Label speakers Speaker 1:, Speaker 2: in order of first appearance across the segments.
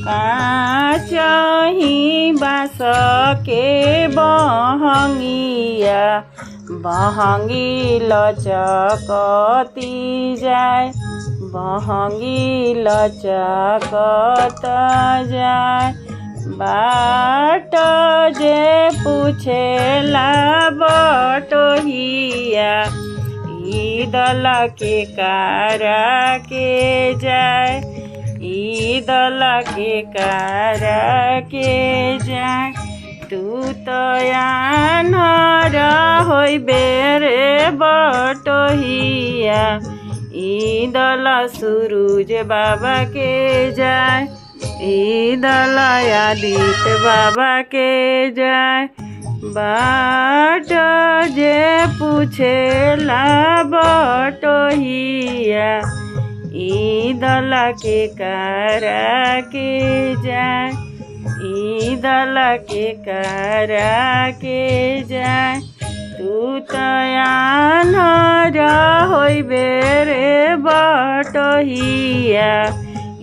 Speaker 1: काचही बाँस के बहंगिया बहंगी लचकती जाए बहंगी लचकत जाए। बाट जे पूछेला बटोहिया ईदल के कारा के जाए ईदल के कारा के जाए। तू तो आन्हर होइबे रे बटोहिया ईदल सूरज बाबा के जाए ईदल आदित्य बाबा के जाए। बाट जे पूछेला बटोहिया ईदल के कारा के जाए ईदल के कारा के जाए। तू तो आन्हर होइबे रे बटोहिया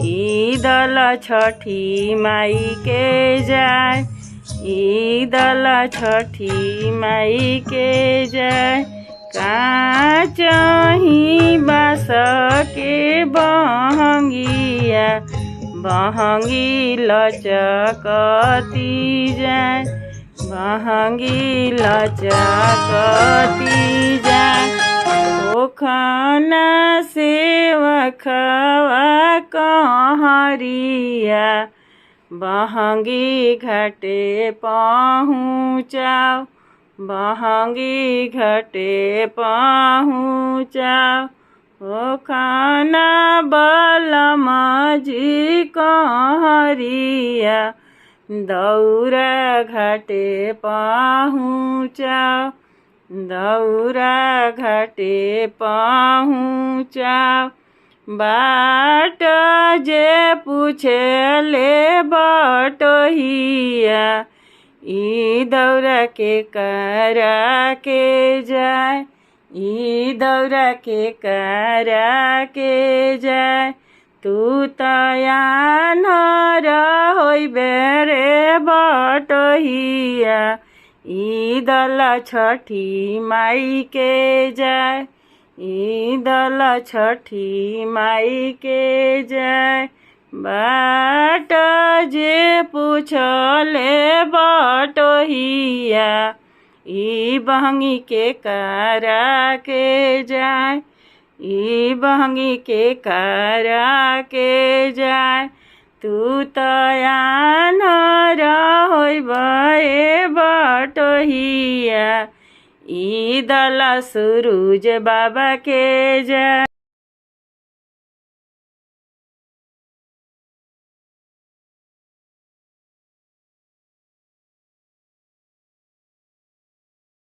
Speaker 1: ईदल छठी माई के जाए ईदल छठी माई के जाए। काचही बाँस के बहंगिया बहंगी लचकती जाए बहंगी लचकती जाए। ओखना सेवखवा कहरिया बहंगी घाटे पहुँचाओ बहंगी घाटे पहुँचाओ। ओखना बलमजी कहरिया दौरा घाटे पहुँचाओ दौरा घाटे पहुँचाओ। बाट जे पूछेले बटोहिया ई दौरा के कारा के जाए ई दौरा के कारा के जाए। तू तो आन्हर होइबे रे बटोहिया ईदल छठी माई के जाए ईदल छठी माई के जाए। बाट जे पूछले बटोहिया ई बहंगी के कारा के जाए ई बहंगी के कारा के जाए। तू तो आन्हर होइबे बटोहिया ईदल सूरज बाबा के जाए।